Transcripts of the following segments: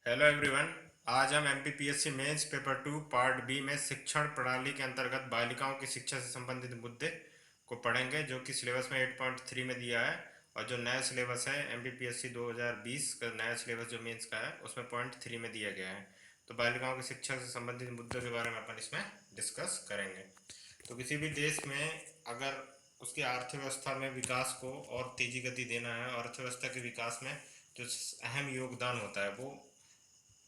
Hello everyone. आज हम MPPSC mains paper 2 part B में शिक्षण प्रणाली के अंतर्गत बालिकाओं की शिक्षा से संबंधित मुद्दे को पढ़ेंगे, जो कि सिलेबस में 8.3 में दिया है। और जो नया सिलेबस है एमपीपीएससी 2020 का नया सिलेबस जो मेंस का है उसमें पॉइंट 3 में दिया गया है। तो बालिकाओं की शिक्षा से संबंधित मुद्दों के बारे में अपन इसमें डिस्कस करेंगे। तो किसी भी देश में अगर उसकी अर्थव्यवस्था में विकास को और तेजी गति देना है, अर्थव्यवस्था के विकास में जो अहम योगदान होता है वो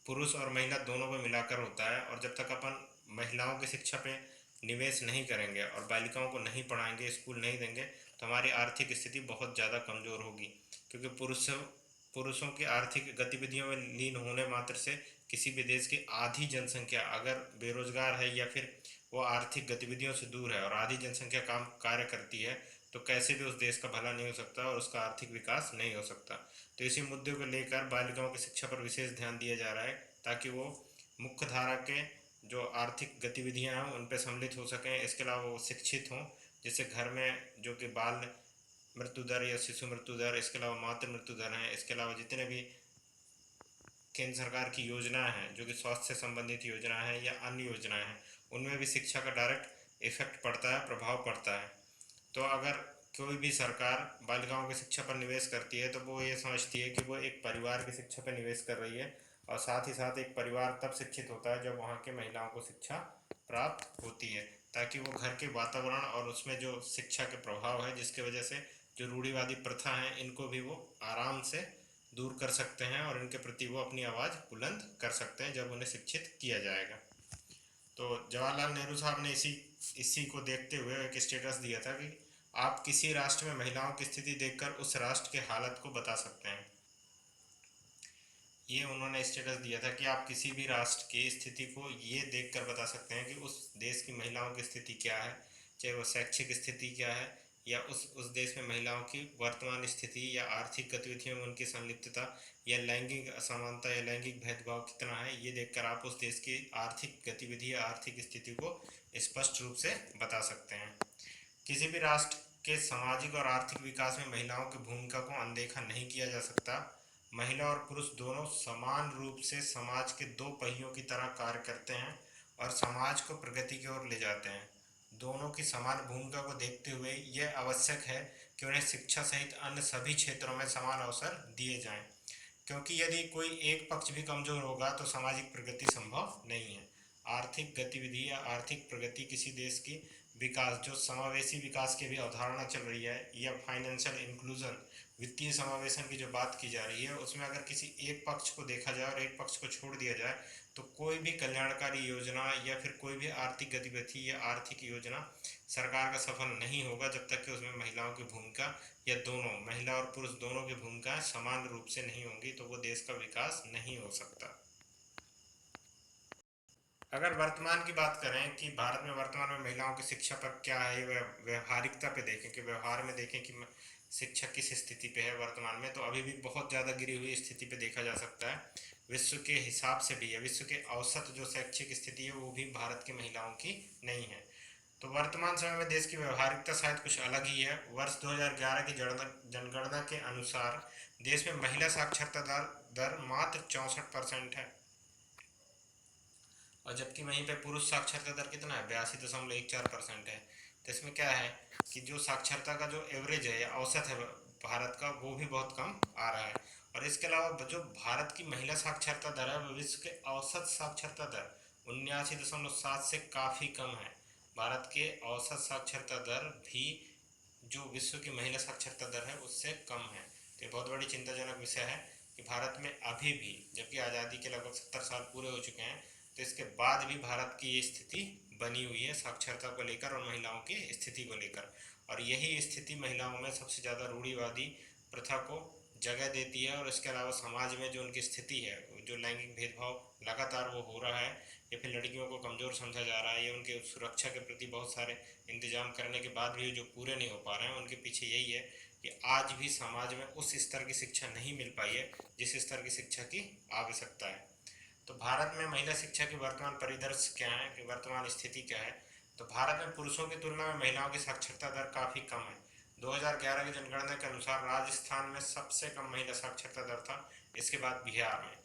पुरुष और महिला दोनों पे मिलाकर होता है। और जब तक अपन महिलाओं की शिक्षा पे निवेश नहीं करेंगे और बालिकाओं को नहीं पढ़ाएंगे, स्कूल नहीं देंगे, तो हमारी आर्थिक स्थिति बहुत ज़्यादा कमज़ोर होगी। क्योंकि पुरुषों की आर्थिक गतिविधियों में लीन होने मात्र से किसी भी देश की आधी जनसंख्या अगर बेरोजगार है या फिर वो आर्थिक गतिविधियों से दूर है और आधी जनसंख्या काम कार्य करती है, तो कैसे भी उस देश का भला नहीं हो सकता और उसका आर्थिक विकास नहीं हो सकता। तो इसी मुद्दे को लेकर बालिकाओं की शिक्षा पर विशेष ध्यान दिया जा रहा है, ताकि वो मुख्य धारा के जो आर्थिक गतिविधियां हैं उन पर सम्मिलित हो सकें। इसके अलावा वो शिक्षित हों, जिससे घर में जो कि बाल मृत्यु दर या शिशु मृत्यु दर, इसके अलावा मातृ मृत्यु दर हैं, इसके अलावा जितने भी केंद्र सरकार की योजनाएं हैं जो कि स्वास्थ्य से संबंधित योजनाएं हैं या अन्य योजनाएं हैं, उनमें भी शिक्षा का डायरेक्ट इफेक्ट पड़ता है, प्रभाव पड़ता है। तो अगर कोई भी सरकार बालिकाओं की शिक्षा पर निवेश करती है तो वो ये समझती है कि वो एक परिवार की शिक्षा पर निवेश कर रही है। और साथ ही साथ एक परिवार तब शिक्षित होता है जब वहाँ के महिलाओं को शिक्षा प्राप्त होती है, ताकि वो घर के वातावरण और उसमें जो शिक्षा के प्रभाव है, जिसकी वजह से जो रूढ़िवादी प्रथा हैं इनको भी वो आराम से दूर कर सकते हैं और इनके प्रति वो अपनी आवाज़ बुलंद कर सकते हैं जब उन्हें शिक्षित किया जाएगा। तो जवाहरलाल नेहरू साहब ने इसी को देखते हुए एक स्टेटस दिया था कि आप किसी राष्ट्र में महिलाओं की स्थिति देखकर उस राष्ट्र के हालत को बता सकते हैं। ये उन्होंने स्टेटस दिया था कि आप किसी भी राष्ट्र की स्थिति को ये देखकर बता सकते हैं कि उस देश की महिलाओं की स्थिति क्या है, चाहे वो शैक्षिक स्थिति क्या है या उस देश में महिलाओं की वर्तमान स्थिति या आर्थिक गतिविधियों में उनकी संलिप्तता या लैंगिक असमानता या लैंगिक भेदभाव कितना है। ये देखकर आप उस देश की आर्थिक गतिविधि या आर्थिक स्थिति को स्पष्ट रूप से बता सकते हैं। किसी भी राष्ट्र के सामाजिक और आर्थिक विकास में महिलाओं की भूमिका को अनदेखा नहीं किया जा सकता। महिला और पुरुष दोनों समान रूप से समाज के दो पहियों की तरह कार्य करते हैं और समाज को प्रगति की ओर ले जाते हैं। दोनों की समान भूमिका को देखते हुए यह आवश्यक है कि उन्हें शिक्षा सहित अन्य सभी क्षेत्रों में समान अवसर दिए जाएं, क्योंकि यदि कोई एक पक्ष भी कमजोर होगा तो सामाजिक प्रगति संभव नहीं है। आर्थिक गतिविधि या आर्थिक प्रगति किसी देश की विकास, जो समावेशी विकास की भी अवधारणा चल रही है, या फाइनेंशियल इंक्लूजन, वित्तीय समावेशन की जो बात की जा रही है, उसमें अगर किसी एक पक्ष को देखा जाए और एक पक्ष को छोड़ दिया जाए तो कोई भी कल्याणकारी योजना या फिर कोई भी आर्थिक गतिविधि या आर्थिक योजना सरकार का सफल नहीं होगा जब तक कि उसमें महिलाओं की भूमिका या दोनों महिला और पुरुष दोनों की भूमिका समान रूप से नहीं होंगी, तो वो देश का विकास नहीं हो सकता। अगर वर्तमान की बात करें कि भारत में वर्तमान में महिलाओं की शिक्षा पर क्या है, व्यवहारिकता पे देखें कि व्यवहार में देखें कि शिक्षा किस स्थिति पे है वर्तमान में, तो अभी भी बहुत ज़्यादा गिरी हुई स्थिति पे देखा जा सकता है। विश्व के हिसाब से भी, या विश्व के औसत जो शैक्षिक स्थिति है वो भी भारत की महिलाओं की नहीं है। तो वर्तमान समय में देश की व्यवहारिकता शायद कुछ अलग ही है। वर्ष 2011 की जनगणना के अनुसार देश में महिला साक्षरता दर मात्र 64% है, और जबकि वहीं पे पुरुष साक्षरता दर कितना है, 82.14% है। तो इसमें क्या है कि जो साक्षरता का जो एवरेज है या औसत है भारत का, वो भी बहुत कम आ रहा है। और इसके अलावा जो भारत की महिला साक्षरता दर है वो विश्व के औसत साक्षरता दर 79.7 से काफ़ी कम है। भारत के औसत साक्षरता दर भी जो विश्व की महिला साक्षरता दर है उससे कम है। तो ये बहुत बड़ी चिंताजनक विषय है कि भारत में अभी भी, जबकि आज़ादी के लगभग 70 साल पूरे हो चुके हैं, तो इसके बाद भी भारत की ये स्थिति बनी हुई है साक्षरता को लेकर और महिलाओं की स्थिति को लेकर। और यही स्थिति महिलाओं में सबसे ज़्यादा रूढ़िवादी प्रथा को जगह देती है। और इसके अलावा समाज में जो उनकी स्थिति है, जो लैंगिक भेदभाव लगातार वो हो रहा है, या फिर लड़कियों को कमज़ोर समझा जा रहा है, या उनके सुरक्षा के प्रति बहुत सारे इंतजाम करने के बाद भी जो पूरे नहीं हो पा रहे हैं, उनके पीछे यही है कि आज भी समाज में उस स्तर की शिक्षा नहीं मिल पाई है जिस स्तर की शिक्षा की आवश्यकता है। तो भारत में महिला शिक्षा की वर्तमान परिदृश्य क्या है, कि वर्तमान स्थिति क्या है। तो भारत में पुरुषों की तुलना में महिलाओं की साक्षरता दर काफ़ी कम है। 2011 की जनगणना के अनुसार राजस्थान में सबसे कम महिला साक्षरता दर था, इसके बाद बिहार में।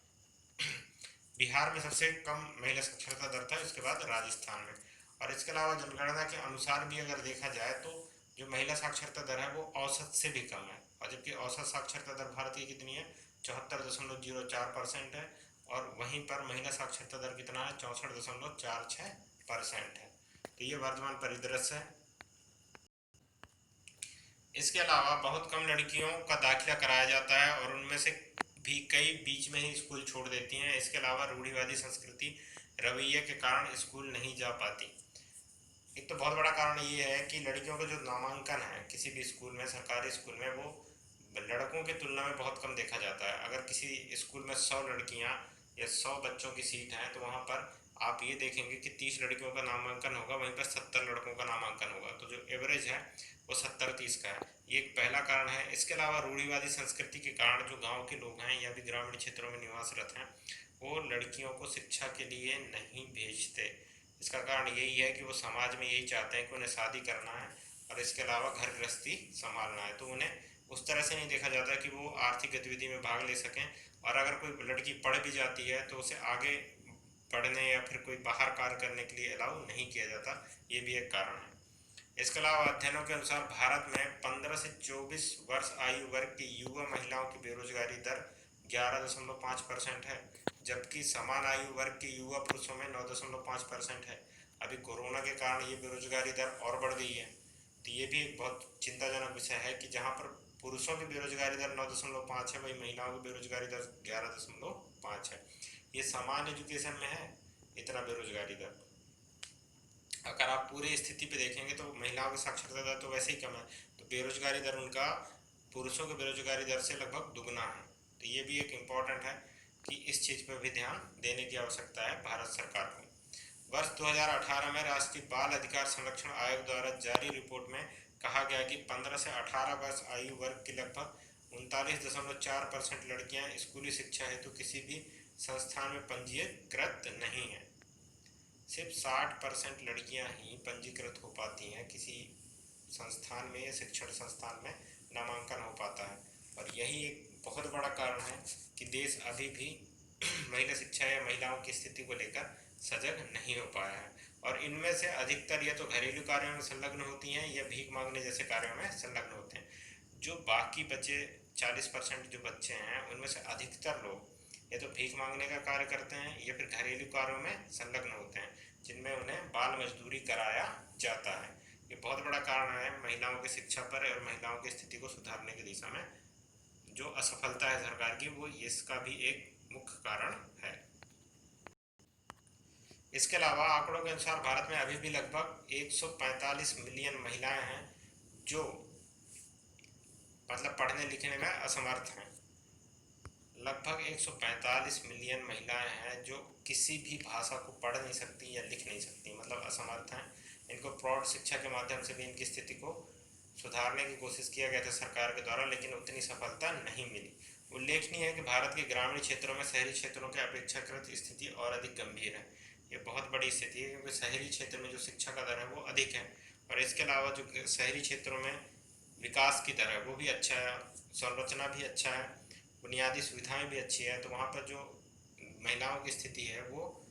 बिहार में सबसे कम महिला साक्षरता दर था, इसके बाद राजस्थान में। और इसके अलावा जनगणना के अनुसार भी अगर देखा जाए तो जो महिला साक्षरता दर है वो औसत से भी कम है, और जबकि औसत साक्षरता दर भारत की कितनी है, 74.04% है। और वहीं पर महिला साक्षरता दर कितना है, 64.46% है। तो ये वर्तमान परिदृश्य है। इसके अलावा बहुत कम लड़कियों का दाखिला कराया जाता है और उनमें से भी कई बीच में ही स्कूल छोड़ देती हैं। इसके अलावा रूढ़िवादी संस्कृति रवैये के कारण स्कूल नहीं जा पाती। एक तो बहुत बड़ा कारण ये है कि लड़कियों का जो नामांकन है किसी भी स्कूल में, सरकारी स्कूल में, वो लड़कों की तुलना में बहुत कम देखा जाता है। अगर किसी स्कूल में 100 लड़कियां या 100 बच्चों की सीट है तो वहाँ पर आप ये देखेंगे कि 30 लड़कियों का नामांकन होगा, वहीं पर 70 लड़कों का नामांकन होगा। तो जो एवरेज है वो 70-30 का है। ये एक पहला कारण है। इसके अलावा रूढ़िवादी संस्कृति के कारण जो गाँव के लोग हैं या भी ग्रामीण क्षेत्रों में निवासरत हैं वो लड़कियों को शिक्षा के लिए नहीं भेजते। इसका कारण यही है कि वो समाज में यही चाहते हैं कि उन्हें शादी करना है और इसके अलावा घर गृहस्थी संभालना है। तो उन्हें उस तरह से नहीं देखा जाता कि वो आर्थिक गतिविधि में भाग ले सकें। और अगर कोई लड़की पढ़ भी जाती है तो उसे आगे पढ़ने या फिर कोई बाहर कार्य करने के लिए अलाउ नहीं किया जाता। ये भी एक कारण है। इसके अलावा अध्ययनों के अनुसार भारत में 15 से 24 वर्ष आयु वर्ग की युवा महिलाओं की बेरोजगारी दर 11.5% है, जबकि समान आयु वर्ग के युवा पुरुषों में 9.5% है। अभी कोरोना के कारण ये बेरोजगारी दर और बढ़ गई है। तो ये भी एक बहुत चिंताजनक विषय है कि जहाँ पर पुरुषों की बेरोजगारी दर 9.5 है, वही महिलाओं की बेरोजगारी दर 11.5 है। ये समान एजुकेशन में है इतना बेरोजगारी दर। अगर आप पूरी स्थिति पे देखेंगे तो महिलाओं की साक्षरता दर तो वैसे ही कम है, तो बेरोजगारी दर उनका पुरुषों की बेरोजगारी दर से लगभग दुगना है। तो ये भी एक इम्पॉर्टेंट है कि इस चीज़ पर भी ध्यान देने की आवश्यकता है भारत सरकार को। वर्ष 2018 में राष्ट्रीय बाल अधिकार संरक्षण आयोग द्वारा जारी रिपोर्ट में कहा गया कि 15 से 18 वर्ष आयु वर्ग की लगभग 39.4% लड़कियां स्कूली शिक्षा हेतु किसी भी संस्थान में पंजीकृत नहीं हैं। सिर्फ 60% लड़कियां ही पंजीकृत हो पाती हैं, किसी संस्थान में या शिक्षण संस्थान में नामांकन हो पाता है। और यही एक बहुत बड़ा कारण है कि देश अभी भी महिला शिक्षा या महिलाओं की स्थिति को लेकर सजग नहीं हो पाया है। और इनमें से अधिकतर या तो घरेलू कार्यों में संलग्न होती हैं या भीख मांगने जैसे कार्यों में संलग्न होते हैं। जो बाकी बचे 40% जो बच्चे हैं उनमें से अधिकतर लोग या तो भीख मांगने का कार्य करते हैं या फिर घरेलू कार्यों में संलग्न होते हैं, जिनमें उन्हें बाल मजदूरी कराया जाता है। ये बहुत बड़ा कारण है महिलाओं की शिक्षा पर और महिलाओं की स्थिति को सुधारने की दिशा में जो असफलता है सरकार की, वो इसका भी एक मुख्य कारण है। इसके अलावा आंकड़ों के अनुसार भारत में अभी भी लगभग 145 मिलियन महिलाएं हैं जो मतलब पढ़ने लिखने में असमर्थ हैं। लगभग 145 मिलियन महिलाएं हैं जो किसी भी भाषा को पढ़ नहीं सकती या लिख नहीं सकती, मतलब असमर्थ हैं। इनको प्रौढ़ शिक्षा के माध्यम से भी इनकी स्थिति को सुधारने की कोशिश किया गया था सरकार के द्वारा, लेकिन उतनी सफलता नहीं मिली। उल्लेखनीय है कि भारत के ग्रामीण क्षेत्रों में शहरी क्षेत्रों के अपेक्षाकृत स्थिति और अधिक गंभीर है। ये बहुत बड़ी स्थिति है क्योंकि शहरी क्षेत्र में जो शिक्षा का दर है वो अधिक है, और इसके अलावा जो शहरी क्षेत्रों में विकास की दर है वो भी अच्छा है, संरचना भी अच्छा है, बुनियादी सुविधाएं भी अच्छी है। तो वहाँ पर जो महिलाओं की स्थिति है वो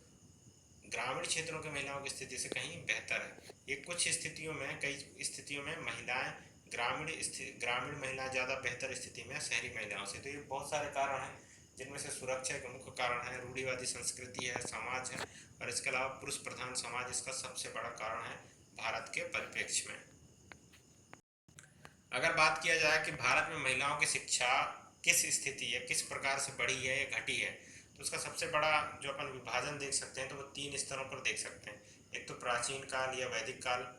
ग्रामीण क्षेत्रों की महिलाओं की स्थिति से कहीं बेहतर है। ये कुछ स्थितियों में, कई स्थितियों में महिलाएं ग्रामीण महिलाएं ज़्यादा बेहतर स्थिति में शहरी महिलाओं से। तो ये बहुत सारे कारण हैं जिनमें से सुरक्षा एक मुख्य कारण है, रूढ़िवादी संस्कृति है, समाज है, और इसके अलावा पुरुष प्रधान समाज इसका सबसे बड़ा कारण है भारत के परिप्रेक्ष्य में। अगर बात किया जाए कि भारत में महिलाओं की शिक्षा किस स्थिति या किस प्रकार से बढ़ी है या घटी है, तो उसका सबसे बड़ा जो अपन विभाजन देख सकते हैं तो वो 3 स्तरों पर देख सकते हैं। एक तो प्राचीन काल या वैदिक काल,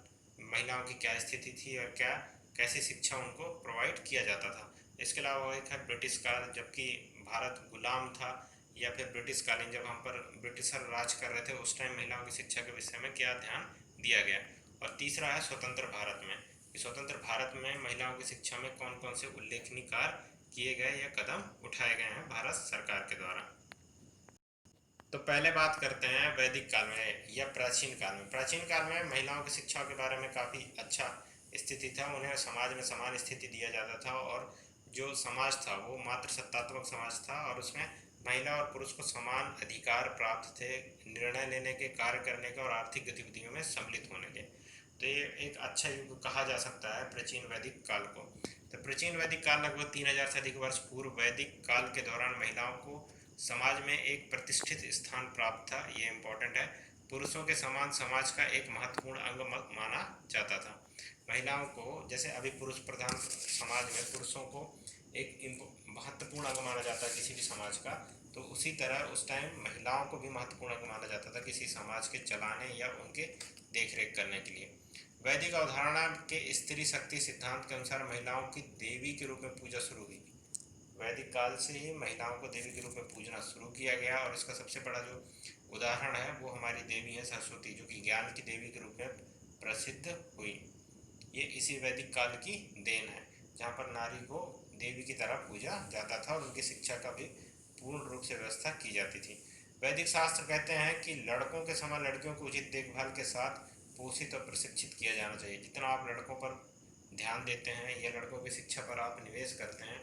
महिलाओं की क्या स्थिति थी और क्या कैसी शिक्षा उनको प्रोवाइड किया जाता था। इसके अलावा एक है ब्रिटिश काल, जबकि भारत गुलाम था, या फिर ब्रिटिश कालीन जब हम पर ब्रिटिशर राज कर रहे थे उस टाइम महिलाओं की शिक्षा के विषय में क्या ध्यान दिया गया। और तीसरा है स्वतंत्र भारत में, स्वतंत्र भारत में महिलाओं की शिक्षा में कौन कौन से उल्लेखनीय कार्य किए गए या कदम उठाए गए हैं भारत सरकार के द्वारा। तो पहले बात करते हैं वैदिक काल में या प्राचीन काल में। प्राचीन काल में महिलाओं की शिक्षा के बारे में काफ़ी अच्छा स्थिति था, उन्हें समाज में समान स्थिति दिया जाता था, और जो समाज था वो मात्र सत्तात्मक समाज था और उसमें महिला और पुरुष को समान अधिकार प्राप्त थे निर्णय लेने के, कार्य करने के और आर्थिक गतिविधियों में सम्मिलित होने के। तो ये एक अच्छा युग कहा जा सकता है प्राचीन वैदिक काल को। तो प्राचीन वैदिक काल लगभग 3000 से अधिक वर्ष पूर्व वैदिक काल के दौरान महिलाओं को समाज में एक प्रतिष्ठित स्थान प्राप्त था। ये इम्पोर्टेंट है। पुरुषों के समान समाज का एक महत्वपूर्ण अंग माना जाता था। महिलाओं को, जैसे अभी पुरुष प्रधान समाज में पुरुषों को एक महत्वपूर्ण अंग माना जाता है किसी भी समाज का, तो उसी तरह उस टाइम महिलाओं को भी महत्वपूर्ण अंग माना जाता था किसी समाज के चलाने या उनके देखरेख करने के लिए। वैदिक अवधारणा के स्त्री शक्ति सिद्धांत के अनुसार महिलाओं की देवी के रूप में पूजा शुरू हुई। वैदिक काल से ही महिलाओं को देवी के रूप में पूजना शुरू किया गया और इसका सबसे बड़ा जो उदाहरण है वो हमारी देवी है सरस्वती, जो कि ज्ञान की देवी के रूप में प्रसिद्ध हुई। ये इसी वैदिक काल की देन है, जहाँ पर नारी को देवी की तरह पूजा जाता था और उनकी शिक्षा का भी पूर्ण रूप से व्यवस्था की जाती थी। वैदिक शास्त्र कहते हैं कि लड़कों के समान लड़कियों को उचित देखभाल के साथ पोषित और प्रशिक्षित किया जाना चाहिए। जितना आप लड़कों पर ध्यान देते हैं या लड़कों की शिक्षा पर आप निवेश करते हैं,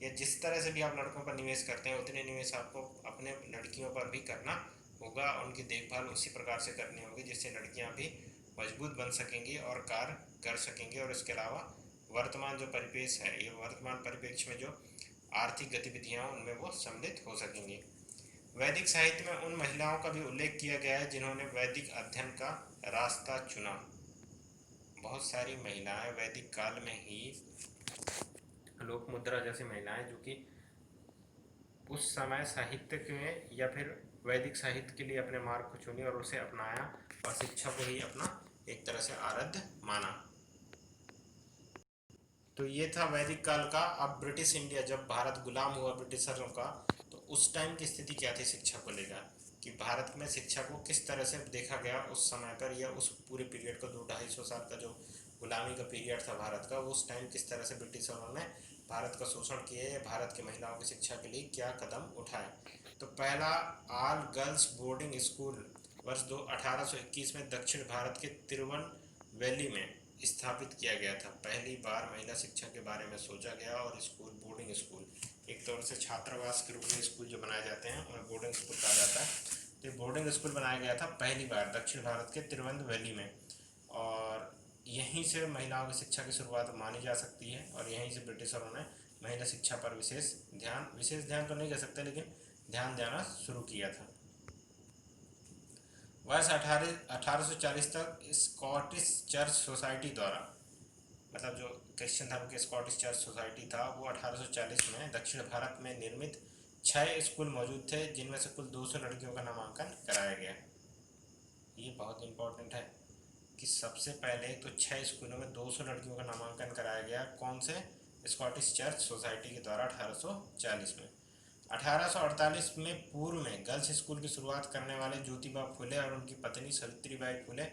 या जिस तरह से भी आप लड़कों पर निवेश करते हैं, उतने निवेश आपको अपने लड़कियों पर भी करना होगा। उनकी देखभाल उसी प्रकार से करनी होगी जिससे लड़कियां भी मजबूत बन सकेंगी और कार्य कर सकेंगे। और इसके अलावा वर्तमान जो परिपेक्ष है, ये वर्तमान परिप्रेक्ष्य में जो आर्थिक गतिविधियां उनमें वो सम्मिलित हो सकेंगी। वैदिक साहित्य में उन महिलाओं का भी उल्लेख किया गया है जिन्होंने वैदिक अध्ययन का रास्ता चुना। बहुत सारी महिलाएं वैदिक काल में ही, लोकमुद्रा जैसी महिलाएं जो कि उस समय साहित्य के या फिर वैदिक साहित्य के लिए अपने मार्ग को चुनी और उसे अपनाया और शिक्षा को ही अपना एक तरह से आराध्य माना। तो ये था वैदिक काल का। अब ब्रिटिश इंडिया, जब भारत गुलाम हुआ ब्रिटिशरों का, तो उस टाइम की स्थिति क्या थी शिक्षा को लेकर, कि भारत में शिक्षा को किस तरह से देखा गया उस समय पर, या उस पूरे पीरियड को 200-250 साल का जो गुलामी का पीरियड था भारत का, उस टाइम किस तरह से ब्रिटिशरों ने भारत का शोषण किया या भारत की महिलाओं की शिक्षा के लिए क्या कदम उठाए। तो पहला ऑल गर्ल्स बोर्डिंग स्कूल वर्ष 1821 में दक्षिण भारत के तिरुवनवैली में स्थापित किया गया था। पहली बार महिला शिक्षा के बारे में सोचा गया और स्कूल, बोर्डिंग स्कूल, एक तौर से छात्रावास के रूप में स्कूल जो बनाए जाते हैं उन्हें बोर्डिंग स्कूल कहा जाता है। तो ये बोर्डिंग स्कूल बनाया गया था पहली बार दक्षिण भारत के तिरुवनंतवैली में, और यहीं से महिलाओं की शिक्षा की शुरुआत मानी जा सकती है। और यहीं से ब्रिटिशरों ने महिला शिक्षा पर विशेष ध्यान तो नहीं कह सकते, लेकिन ध्यान देना शुरू किया था। वर्ष 1840 तक स्कॉटिश चर्च सोसाइटी द्वारा, मतलब जो क्रिश्चियन धर्म के स्कॉटिश चर्च सोसाइटी था, वो 1840 में दक्षिण भारत में निर्मित 6 स्कूल मौजूद थे, जिनमें से कुल 200 लड़कियों का नामांकन कराया गया। ये बहुत इंपॉर्टेंट है कि सबसे पहले तो 6 स्कूलों में 200 लड़कियों का नामांकन कराया गया। कौन से? स्कॉटिश चर्च सोसाइटी के द्वारा 1840 में। 1848 में पूर्व में गर्ल्स स्कूल की शुरुआत करने वाले ज्योतिबा फुले और उनकी पत्नी सावित्रीबाई फुले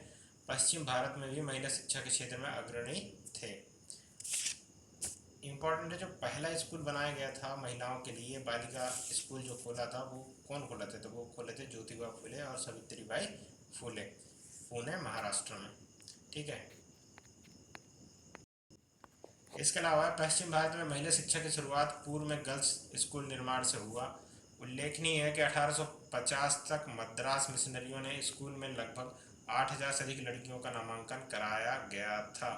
पश्चिम भारत में भी महिला शिक्षा के क्षेत्र में अग्रणी थे। इम्पॉर्टेंट है, जो पहला स्कूल बनाया गया था महिलाओं के लिए, बालिका स्कूल जो खोला था, वो कौन खोला थे? तो वो खोले थे ज्योतिबा फुले और सावित्रीबाई फुले, पुणे महाराष्ट्र में। ठीक है। इसके अलावा पश्चिम भारत में महिला शिक्षा की शुरुआत पूर्व में गर्ल्स स्कूल निर्माण से हुआ। उल्लेखनीय है कि 1850 तक मद्रास मिशनरियों ने स्कूल में लगभग 8000 से अधिक लड़कियों का नामांकन कराया गया था।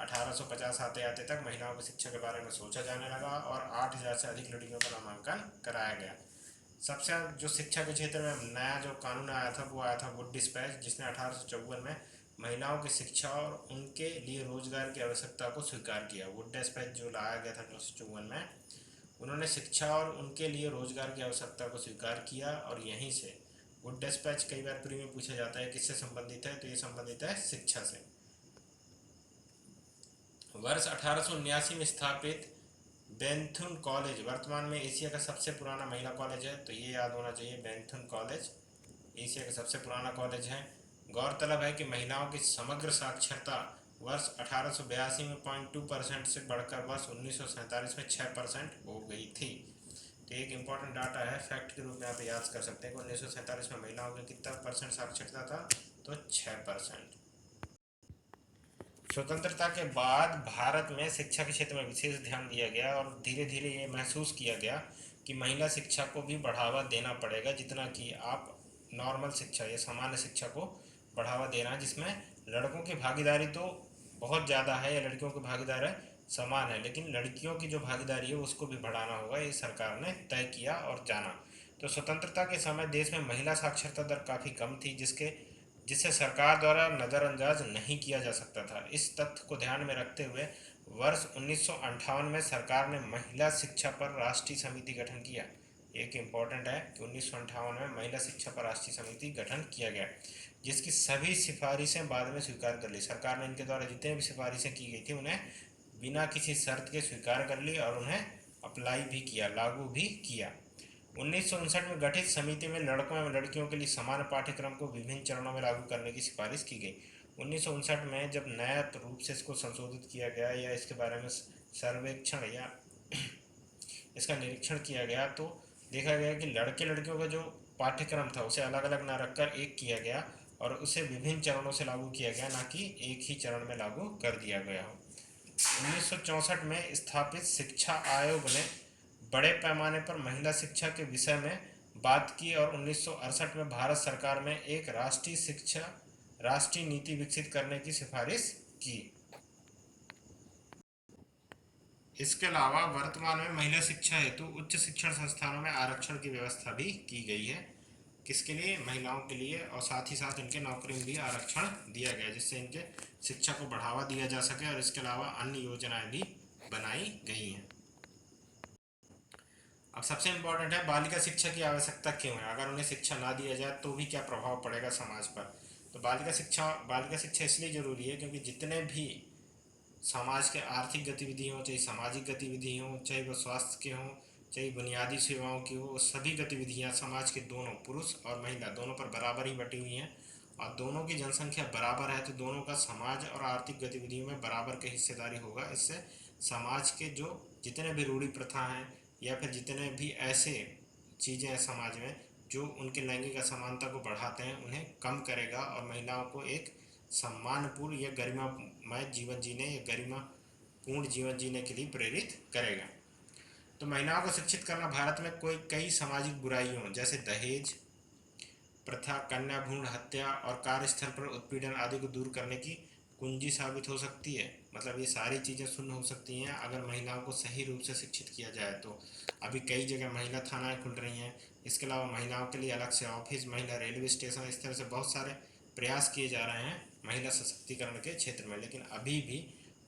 1850 आते आते तक महिलाओं की शिक्षा के बारे में सोचा जाने लगा और 8000 से अधिक लड़कियों का नामांकन कराया गया। सबसे जो शिक्षा के क्षेत्र में नया जो कानून आया था वो आया था वुड डिस्पैच, जिसने 1854 में महिलाओं की शिक्षा और उनके लिए रोजगार की आवश्यकता को स्वीकार किया। वुड डिस्पैच जो लाया गया था 1954 में, उन्होंने शिक्षा और उनके लिए रोजगार की आवश्यकता को स्वीकार किया। और यहीं से वुड डिस्पैच कई बार प्री में पूछा जाता है किससे संबंधित है, तो ये संबंधित है शिक्षा से। वर्ष 1879 में स्थापित बेंथुन कॉलेज वर्तमान में एशिया का सबसे पुराना महिला कॉलेज है। तो ये याद होना चाहिए, बेंथुन कॉलेज एशिया का सबसे पुराना कॉलेज है। गौरतलब है कि महिलाओं की समग्र साक्षरता वर्ष 1882 में 0.2% से बढ़कर वर्ष 1947 में 6% हो गई थी। तो एक इम्पॉर्टेंट डाटा है, फैक्ट के रूप में आप याद कर सकते हैं कि 1947 में महिलाओं की कितना परसेंट साक्षरता था? तो 6%। स्वतंत्रता के बाद भारत में शिक्षा के क्षेत्र में विशेष ध्यान दिया गया और धीरे धीरे ये महसूस किया गया कि महिला शिक्षा को भी बढ़ावा देना पड़ेगा, जितना कि आप नॉर्मल शिक्षा या सामान्य शिक्षा को बढ़ावा देना है, जिसमें लड़कों की भागीदारी तो बहुत ज़्यादा है या लड़कियों की भागीदारी समान है, लेकिन लड़कियों की जो भागीदारी है उसको भी बढ़ाना होगा, ये सरकार ने तय किया और जाना। तो स्वतंत्रता के समय देश में महिला साक्षरता दर काफ़ी कम थी, जिसे सरकार द्वारा नज़रअंदाज नहीं किया जा सकता था। इस तथ्य को ध्यान में रखते हुए वर्ष 1958 में सरकार ने महिला शिक्षा पर राष्ट्रीय समिति गठन किया। एक इम्पॉर्टेंट है कि 1958 में महिला शिक्षा पर राष्ट्रीय समिति गठन किया गया, जिसकी सभी सिफारिशें बाद में स्वीकार कर ली। सरकार ने इनके द्वारा जितने भी सिफारिशें की गई थी उन्हें बिना किसी शर्त के स्वीकार कर ली और उन्हें अप्लाई भी किया, लागू भी किया। 1959 में गठित समिति में लड़कों एवं लड़कियों के लिए समान पाठ्यक्रम को विभिन्न चरणों में लागू करने की सिफारिश की गई। 1959 में जब नया रूप से इसको संशोधित किया गया या इसके बारे में सर्वेक्षण या इसका निरीक्षण किया गया, तो देखा गया कि लड़के लड़कियों का जो पाठ्यक्रम था उसे अलग अलग न रखकर एक किया गया और उसे विभिन्न चरणों से लागू किया गया, ना कि एक ही चरण में लागू कर दिया गया हो। 1964 में स्थापित शिक्षा आयोग ने बड़े पैमाने पर महिला शिक्षा के विषय में बात की और 1968 में भारत सरकार में एक राष्ट्रीय नीति विकसित करने की सिफारिश की। इसके अलावा वर्तमान में महिला शिक्षा हेतु उच्च शिक्षण संस्थानों में आरक्षण की व्यवस्था भी की गई है। किसके लिए? महिलाओं के लिए, और साथ ही साथ इनके नौकरी में भी आरक्षण दिया गया, जिससे इनके शिक्षा को बढ़ावा दिया जा सके, और इसके अलावा अन्य योजनाएं भी बनाई गई हैं। अब सबसे इम्पोर्टेंट है बालिका शिक्षा की आवश्यकता क्यों है। अगर उन्हें शिक्षा ना दिया जाए तो भी क्या प्रभाव पड़ेगा समाज पर। तो बालिका शिक्षा इसलिए जरूरी है क्योंकि जितने भी समाज के आर्थिक गतिविधि हों, चाहे सामाजिक गतिविधि हों, चाहे वो स्वास्थ्य के हों, चाहे बुनियादी सेवाओं की हो, सभी गतिविधियां समाज के दोनों, पुरुष और महिला दोनों पर बराबर ही बटी हुई हैं, और दोनों की जनसंख्या बराबर है तो दोनों का समाज और आर्थिक गतिविधियों में बराबर की हिस्सेदारी होगा। इससे समाज के जो जितने भी रूढ़ी प्रथा हैं या फिर जितने भी ऐसे चीज़ें हैं समाज में जो उनके लैंगिक असमानता को बढ़ाते हैं, उन्हें कम करेगा और महिलाओं को एक सम्मानपूर्ण या गरिमामय जीवन जीने या गरिमापूर्ण जीवन जीने के लिए प्रेरित करेगा। तो महिलाओं को शिक्षित करना भारत में कई सामाजिक बुराइयों जैसे दहेज प्रथा, कन्या भ्रूण हत्या और कार्यस्थल पर उत्पीड़न आदि को दूर करने की कुंजी साबित हो सकती है। मतलब ये सारी चीज़ें शून्य हो सकती हैं अगर महिलाओं को सही रूप से शिक्षित किया जाए। तो अभी कई जगह महिला थानाएं खुल रही हैं। इसके अलावा महिलाओं के लिए अलग से ऑफिस, महिला रेलवे स्टेशन, इस तरह से बहुत सारे प्रयास किए जा रहे हैं महिला सशक्तिकरण के क्षेत्र में, लेकिन अभी भी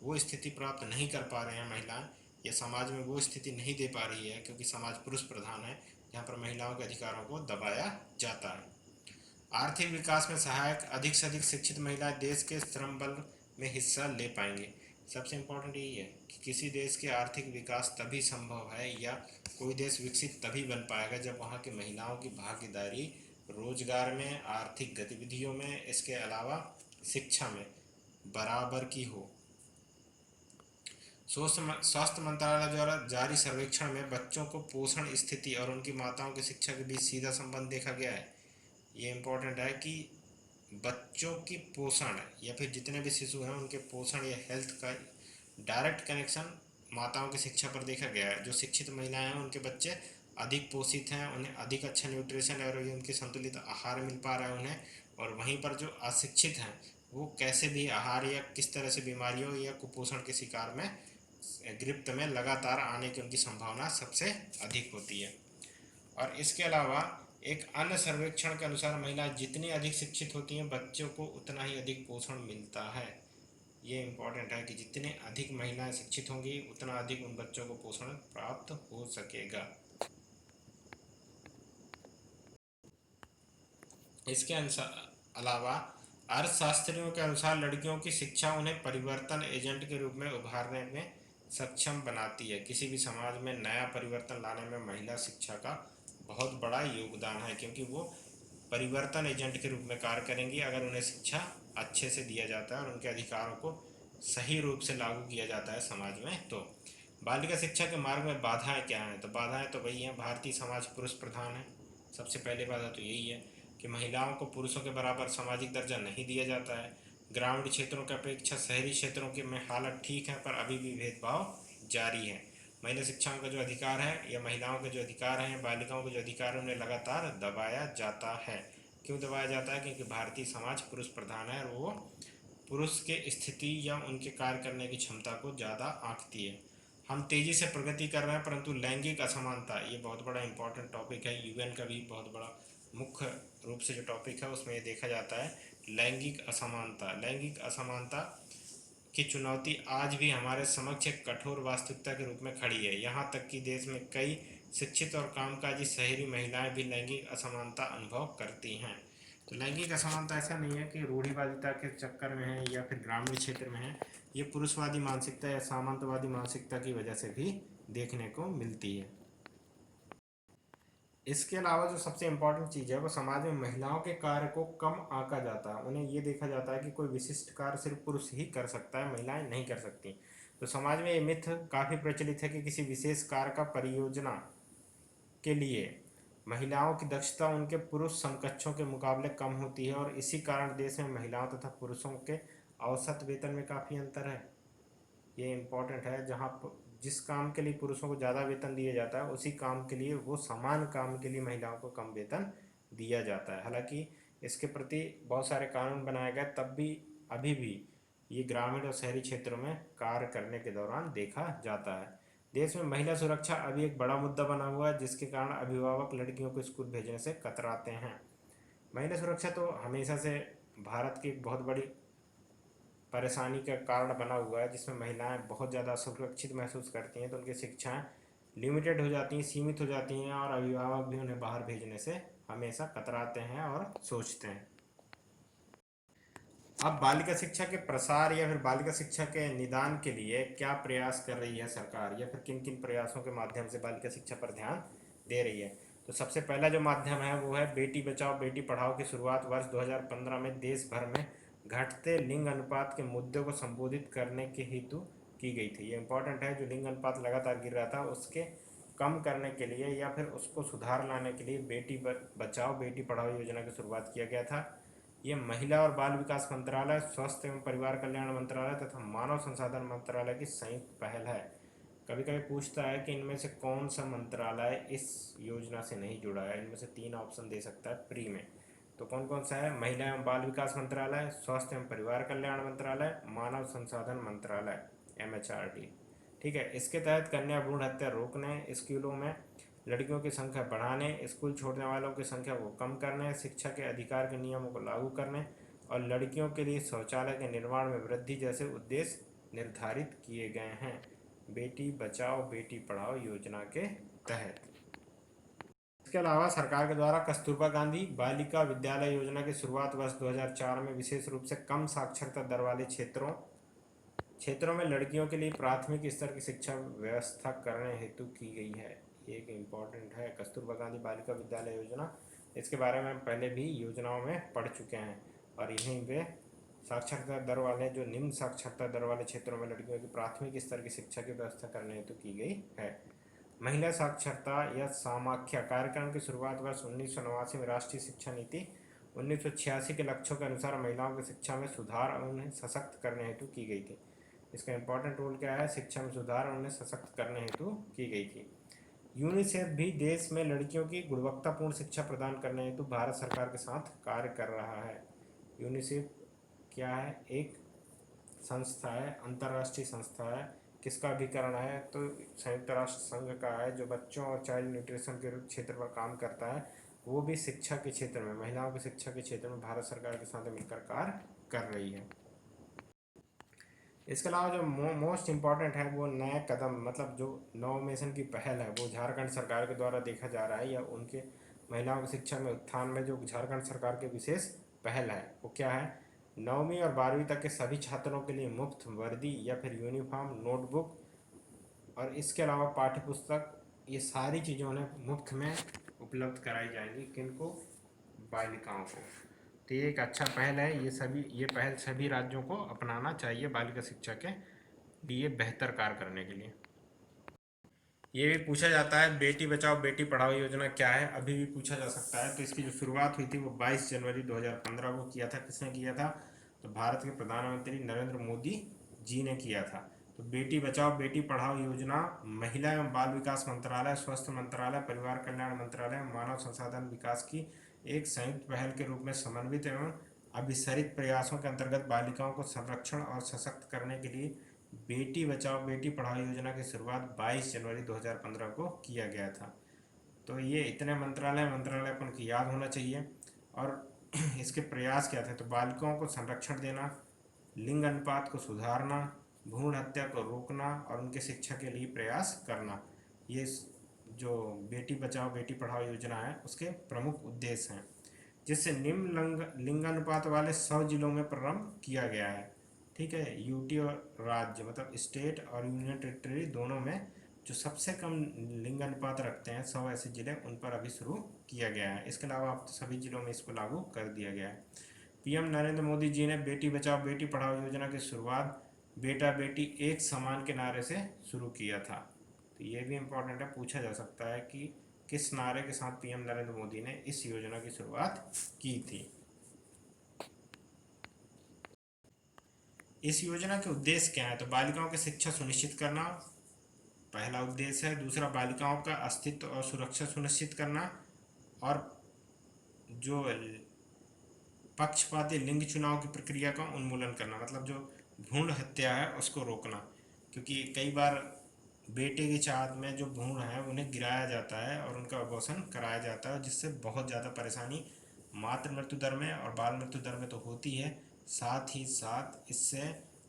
वो स्थिति प्राप्त नहीं कर पा रहे हैं महिलाएं, या समाज में वो स्थिति नहीं दे पा रही है क्योंकि समाज पुरुष प्रधान है, जहाँ पर महिलाओं के अधिकारों को दबाया जाता है। आर्थिक विकास में सहायक अधिक से अधिक शिक्षित महिलाएं देश के श्रम बल में हिस्सा ले पाएंगे। सबसे इम्पोर्टेंट यही है कि किसी देश के आर्थिक विकास तभी संभव है या कोई देश विकसित तभी बन पाएगा जब वहाँ की महिलाओं की भागीदारी रोजगार में, आर्थिक गतिविधियों में, इसके अलावा शिक्षा में बराबर की हो। स्वास्थ्य मंत्रालय द्वारा जारी सर्वेक्षण में बच्चों को पोषण स्थिति और उनकी माताओं की शिक्षा के बीच सीधा संबंध देखा गया है। ये इम्पोर्टेंट है कि बच्चों की पोषण या फिर जितने भी शिशु हैं उनके पोषण या हेल्थ का डायरेक्ट कनेक्शन माताओं की शिक्षा पर देखा गया है। जो शिक्षित महिलाएं हैं उनके बच्चे अधिक पोषित हैं, उन्हें अधिक अच्छा न्यूट्रिशन और उनके संतुलित आहार मिल पा रहा है उन्हें, और वहीं पर जो अशिक्षित हैं वो कैसे भी आहार या किस तरह से बीमारियों या कुपोषण के शिकार में गिरफ्त में लगातार आने की उनकी संभावना सबसे अधिक होती है। और इसके अलावा एक अन्य सर्वेक्षण के अनुसार महिलाएं जितनी अधिक शिक्षित होती हैं बच्चों को उतना ही अधिक पोषण मिलता है। ये इम्पोर्टेंट है कि जितनी अधिक महिलाएं शिक्षित होंगी उतना अधिक उन बच्चों को पोषण प्राप्त हो सकेगा। इसके अलावा अर्थशास्त्रियों के अनुसार लड़कियों की शिक्षा उन्हें परिवर्तन एजेंट के रूप में उभारने में सक्षम बनाती है। किसी भी समाज में नया परिवर्तन लाने में महिला शिक्षा का बहुत बड़ा योगदान है, क्योंकि वो परिवर्तन एजेंट के रूप में कार्य करेंगी अगर उन्हें शिक्षा अच्छे से दिया जाता है और उनके अधिकारों को सही रूप से लागू किया जाता है समाज में। तो बालिका शिक्षा के मार्ग में बाधाएं क्या हैं? तो बाधाएं तो वही हैं, भारतीय समाज पुरुष प्रधान है। सबसे पहले बाधा तो यही है कि महिलाओं को पुरुषों के बराबर सामाजिक दर्जा नहीं दिया जाता है। ग्रामीण क्षेत्रों की अपेक्षा शहरी क्षेत्रों के में हालत ठीक है, पर अभी भी भेदभाव जारी है। महिला शिक्षाओं का जो अधिकार है या महिलाओं के जो अधिकार हैं, बालिकाओं के जो अधिकार हैं, उन्हें लगातार दबाया जाता है। क्यों दबाया जाता है? क्योंकि भारतीय समाज पुरुष प्रधान है और वो पुरुष के स्थिति या उनके कार्य करने की क्षमता को ज़्यादा आंकती है। हम तेज़ी से प्रगति कर रहे हैं, परंतु लैंगिक असमानता ये बहुत बड़ा इंपॉर्टेंट टॉपिक है। यूएन का भी बहुत बड़ा मुख्य रूप से जो टॉपिक है उसमें ये देखा जाता है, लैंगिक असमानता। लैंगिक असमानता की चुनौती आज भी हमारे समक्ष एक कठोर वास्तविकता के रूप में खड़ी है। यहाँ तक कि देश में कई शिक्षित और कामकाजी शहरी महिलाएं भी लैंगिक असमानता अनुभव करती हैं। तो लैंगिक असमानता ऐसा नहीं है कि रूढ़िवादिता के चक्कर में है या फिर ग्रामीण क्षेत्र में है, ये पुरुषवादी मानसिकता या सामंतवादी मानसिकता की वजह से भी देखने को मिलती है। इसके अलावा जो सबसे इम्पोर्टेंट चीज़ है वो समाज में महिलाओं के कार्य को कम आंका जाता है। उन्हें ये देखा जाता है कि कोई विशिष्ट कार्य सिर्फ पुरुष ही कर सकता है, महिलाएं नहीं कर सकती। तो समाज में ये मिथ काफ़ी प्रचलित है कि किसी विशेष कार्य का परियोजना के लिए महिलाओं की दक्षता उनके पुरुष समकक्षों के मुकाबले कम होती है और इसी कारण देश में महिलाओं तथा पुरुषों के औसत वेतन में काफ़ी अंतर है। ये इम्पोर्टेंट है, जहाँ जिस काम के लिए पुरुषों को ज़्यादा वेतन दिया जाता है उसी काम के लिए वो समान काम के लिए महिलाओं को कम वेतन दिया जाता है। हालांकि इसके प्रति बहुत सारे कानून बनाए गए, तब भी अभी भी ये ग्रामीण और शहरी क्षेत्रों में कार्य करने के दौरान देखा जाता है। देश में महिला सुरक्षा अभी एक बड़ा मुद्दा बना हुआ है, जिसके कारण अभिभावक लड़कियों को स्कूल भेजने से कतराते हैं। महिला सुरक्षा तो हमेशा से भारत की एक बहुत बड़ी परेशानी का कारण बना हुआ है, जिसमें महिलाएं बहुत ज़्यादा असुरक्षित महसूस करती हैं, तो उनकी शिक्षाएं लिमिटेड हो जाती हैं, सीमित हो जाती हैं और अभिभावक भी उन्हें बाहर भेजने से हमेशा कतराते हैं और सोचते हैं। अब बालिका शिक्षा के प्रसार या फिर बालिका शिक्षा के निदान के लिए क्या प्रयास कर रही है सरकार, या फिर किन किन प्रयासों के माध्यम से बालिका शिक्षा पर ध्यान दे रही है? तो सबसे पहला जो माध्यम है वो है बेटी बचाओ बेटी पढ़ाओ की शुरुआत वर्ष 2015 में देश भर में घटते लिंग अनुपात के मुद्दे को संबोधित करने के हेतु की गई थी। ये इंपॉर्टेंट है, जो लिंग अनुपात लगातार गिर रहा था उसके कम करने के लिए या फिर उसको सुधार लाने के लिए बेटी बचाओ बेटी पढ़ाओ योजना की शुरुआत किया गया था। ये महिला और बाल विकास मंत्रालय, स्वास्थ्य एवं परिवार कल्याण मंत्रालय तथा मानव संसाधन मंत्रालय की संयुक्त पहल है। कभी कभी पूछता है कि इनमें से कौन सा मंत्रालय इस योजना से नहीं जुड़ा है। इनमें से 3 ऑप्शन दे सकता है प्री में, तो कौन कौन सा है? महिला एवं बाल विकास मंत्रालय, स्वास्थ्य एवं परिवार कल्याण मंत्रालय, मानव संसाधन मंत्रालय MHRD। ठीक है, इसके तहत कन्या भ्रूण हत्या रोकने, स्कूलों में लड़कियों की संख्या बढ़ाने, स्कूल छोड़ने वालों की संख्या को कम करने, शिक्षा के अधिकार के नियमों को लागू करने और लड़कियों के लिए शौचालय के निर्माण में वृद्धि जैसे उद्देश्य निर्धारित किए गए हैं बेटी बचाओ बेटी पढ़ाओ योजना के तहत। इसके अलावा सरकार के द्वारा कस्तूरबा गांधी बालिका विद्यालय योजना की शुरुआत वर्ष 2004 में विशेष रूप से कम साक्षरता दर वाले क्षेत्रों में लड़कियों के लिए प्राथमिक स्तर की शिक्षा व्यवस्था करने हेतु की गई है। ये एक इम्पॉर्टेंट है, कस्तूरबा गांधी बालिका विद्यालय योजना। इसके बारे में हम पहले भी योजनाओं में पढ़ चुके हैं और यहीं पे साक्षरता दर वाले, जो निम्न साक्षरता दर वाले क्षेत्रों में लड़कियों की प्राथमिक स्तर की शिक्षा की व्यवस्था करने हेतु की गई है। महिला साक्षरता या सामाख्या कार्यक्रम की शुरुआत वर्ष 1989 में राष्ट्रीय शिक्षा नीति 1986 के लक्ष्यों के अनुसार महिलाओं की शिक्षा में सुधार और उन्हें सशक्त करने हेतु की गई थी। इसका इंपॉर्टेंट रोल क्या है? शिक्षा में सुधार और उन्हें सशक्त करने हेतु की गई थी। यूनिसेफ भी देश में लड़कियों की गुणवत्तापूर्ण शिक्षा प्रदान करने हेतु भारत सरकार के साथ कार्य कर रहा है। यूनिसेफ क्या है? एक संस्था है, अंतर्राष्ट्रीय संस्था है। किसका अभिकरण है? तो संयुक्त राष्ट्र संघ का है, जो बच्चों और चाइल्ड न्यूट्रिशन के क्षेत्र पर काम करता है। वो भी शिक्षा के क्षेत्र में, महिलाओं की शिक्षा के क्षेत्र में भारत सरकार के साथ मिलकर कार्य कर रही है। इसके अलावा जो मोस्ट इम्पॉर्टेंट है वो नए कदम, मतलब जो नवोन्मेषण की पहल है, वो झारखंड सरकार के द्वारा देखा जा रहा है, या उनके महिलाओं की शिक्षा में उत्थान में जो झारखंड सरकार की विशेष पहल है वो क्या है? 9वीं और 12वीं तक के सभी छात्रों के लिए मुफ्त वर्दी या फिर यूनिफॉर्म, नोटबुक और इसके अलावा पाठ्य पुस्तक, ये सारी चीज़ें उन्हें मुफ्त में उपलब्ध कराई जाएंगी। किनको? बालिकाओं को। तो ये एक अच्छा पहल है। ये पहल सभी राज्यों को अपनाना चाहिए बालिका शिक्षा के लिए बेहतर कार्य करने के लिए। ये भी पूछा जाता है बेटी बचाओ बेटी पढ़ाओ योजना क्या है, अभी भी पूछा जा सकता है। तो इसकी जो शुरुआत हुई थी वो 22 जनवरी 2015 को किया था। किसने किया था? तो भारत के प्रधानमंत्री नरेंद्र मोदी जी ने किया था। तो बेटी बचाओ बेटी पढ़ाओ योजना महिला एवं बाल विकास मंत्रालय, स्वास्थ्य मंत्रालय, परिवार कल्याण मंत्रालय, मानव संसाधन विकास की एक संयुक्त पहल के रूप में समन्वित एवं अभिसरित प्रयासों के अंतर्गत बालिकाओं को संरक्षण और सशक्त करने के लिए बेटी बचाओ बेटी पढ़ाओ योजना की शुरुआत 22 जनवरी 2015 को किया गया था। तो ये इतने मंत्रालय अपन को याद होना चाहिए। और इसके प्रयास क्या थे? तो बालिकाओं को संरक्षण देना, लिंग अनुपात को सुधारना, भ्रूण हत्या को रोकना और उनके शिक्षा के लिए प्रयास करना, ये जो बेटी बचाओ बेटी पढ़ाओ योजना है उसके प्रमुख उद्देश्य हैं। जिससे निम्न लिंगानुपात वाले 100 जिलों में प्रारंभ किया गया है। ठीक है, यूटी और राज्य मतलब स्टेट और यूनियन टेरिटरी दोनों में जो सबसे कम लिंगानुपात रखते हैं 100 ऐसे जिले, उन पर अभी शुरू किया गया है। इसके अलावा अब सभी जिलों में इसको लागू कर दिया गया है। पीएम नरेंद्र मोदी जी ने बेटी बचाओ बेटी पढ़ाओ योजना की शुरुआत बेटा बेटी एक समान के नारे से शुरू किया था। तो ये भी इम्पोर्टेंट है, पूछा जा सकता है कि किस नारे के साथ पीएम नरेंद्र मोदी ने इस योजना की शुरुआत की थी। इस योजना के उद्देश्य क्या है? तो बालिकाओं की शिक्षा सुनिश्चित करना पहला उद्देश्य है। दूसरा, बालिकाओं का अस्तित्व और सुरक्षा सुनिश्चित करना, और जो पक्षपाती लिंग चुनाव की प्रक्रिया का उन्मूलन करना, मतलब जो भ्रूण हत्या है उसको रोकना। क्योंकि कई बार बेटे की चाहत में जो भ्रूण है उन्हें गिराया जाता है और उनका अबॉर्शन कराया जाता है, जिससे बहुत ज़्यादा परेशानी मातृ मृत्यु दर में और बाल मृत्यु दर में तो होती है, साथ ही साथ इससे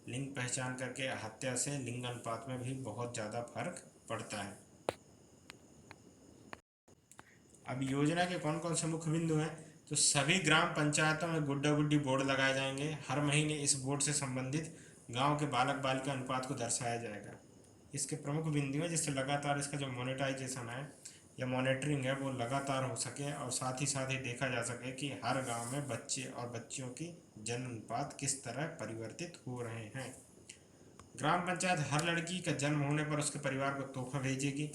लिंग पहचान करके हत्या से लिंग अनुपात में भी बहुत ज़्यादा फर्क पड़ता है। अब योजना के कौन कौन से मुख्य बिंदु हैं? तो सभी ग्राम पंचायतों में गुड्डा गुड्डी बोर्ड लगाए जाएंगे। हर महीने इस बोर्ड से संबंधित गांव के बालक बालिका अनुपात को दर्शाया जाएगा। इसके प्रमुख बिंदु हैं जिससे लगातार इसका जो मोनेटाइजेशन है या मॉनिटरिंग है वो लगातार हो सके, और साथ ही देखा जा सके कि हर गांव में बच्चे और बच्चियों की जन्म अनुपात किस तरह परिवर्तित हो रहे हैं। ग्राम पंचायत हर लड़की का जन्म होने पर उसके परिवार को तोहफा भेजेगी।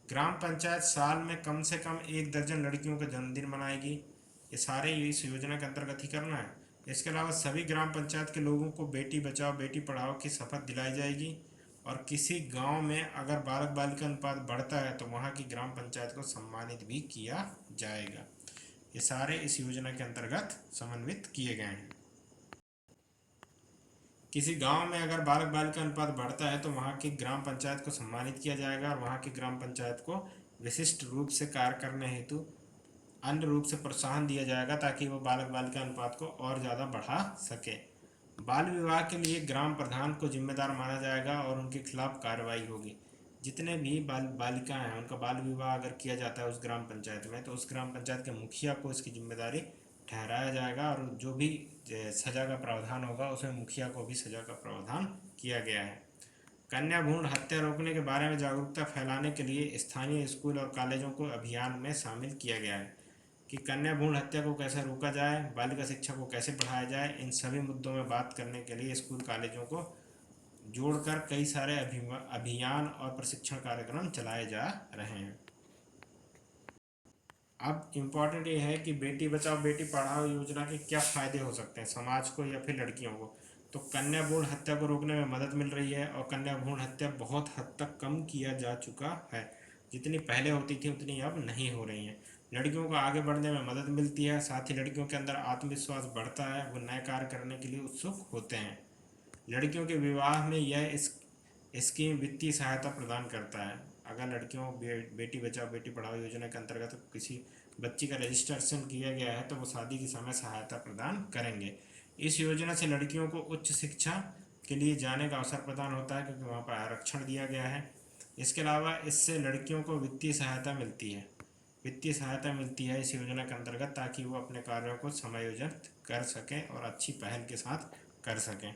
ग्राम पंचायत साल में कम से कम 1 दर्जन लड़कियों का जन्मदिन मनाएगी। ये सारे इस योजना के अंतर्गत ही करना है। इसके अलावा सभी ग्राम पंचायत के लोगों को बेटी बचाओ बेटी पढ़ाओ की शपथ दिलाई जाएगी, और किसी गांव में अगर बालक बालिका अनुपात बढ़ता है तो वहां की ग्राम पंचायत को सम्मानित भी किया जाएगा। ये सारे इस योजना के अंतर्गत समन्वित किए गए हैं। किसी गांव में अगर बालक बालिका अनुपात बढ़ता है तो वहां की ग्राम पंचायत को सम्मानित किया जाएगा, और वहां की ग्राम पंचायत को विशिष्ट रूप से कार्य करने हेतु अन्य रूप से प्रोत्साहन दिया जाएगा, ताकि वो बालक बालिका अनुपात को और ज़्यादा बढ़ा सके। बाल विवाह के लिए ग्राम प्रधान को जिम्मेदार माना जाएगा और उनके खिलाफ कार्रवाई होगी। जितने भी बालिकाएं हैं उनका बाल विवाह अगर किया जाता है उस ग्राम पंचायत में, तो उस ग्राम पंचायत के मुखिया को इसकी जिम्मेदारी ठहराया जाएगा, और जो भी सज़ा का प्रावधान होगा उसमें मुखिया को भी सज़ा का प्रावधान किया गया है। कन्या भ्रूण हत्या रोकने के बारे में जागरूकता फैलाने के लिए स्थानीय स्कूल और कॉलेजों को अभियान में शामिल किया गया है कि कन्या भ्रूण हत्या को कैसे रोका जाए, बालिका शिक्षा को कैसे बढ़ाया जाए। इन सभी मुद्दों में बात करने के लिए स्कूल कॉलेजों को जोड़कर कई सारे अभियान और प्रशिक्षण कार्यक्रम चलाए जा रहे हैं। अब इम्पॉर्टेंट ये है कि बेटी बचाओ बेटी पढ़ाओ योजना के क्या फ़ायदे हो सकते हैं समाज को या फिर लड़कियों को। तो कन्या भ्रूण हत्या को रोकने में मदद मिल रही है, और कन्या भ्रूण हत्या बहुत हद तक कम किया जा चुका है। जितनी पहले होती थी उतनी अब नहीं हो रही हैं। लड़कियों को आगे बढ़ने में मदद मिलती है, साथ ही लड़कियों के अंदर आत्मविश्वास बढ़ता है, वो नए कार्य करने के लिए उत्सुक होते हैं। लड़कियों के विवाह में यह स्कीम वित्तीय सहायता प्रदान करता है। अगर लड़कियों बेटी बचाओ बेटी पढ़ाओ योजना के अंतर्गत किसी बच्ची का रजिस्ट्रेशन किया गया है तो वो शादी के समय सहायता प्रदान करेंगे। इस योजना से लड़कियों को उच्च शिक्षा के लिए जाने का अवसर प्रदान होता है, क्योंकि वहाँ पर आरक्षण दिया गया है। इसके अलावा इससे लड़कियों को वित्तीय सहायता मिलती है इस योजना के अंतर्गत, ताकि वो अपने कार्यों को समायोजित कर सकें और अच्छी पहल के साथ कर सकें।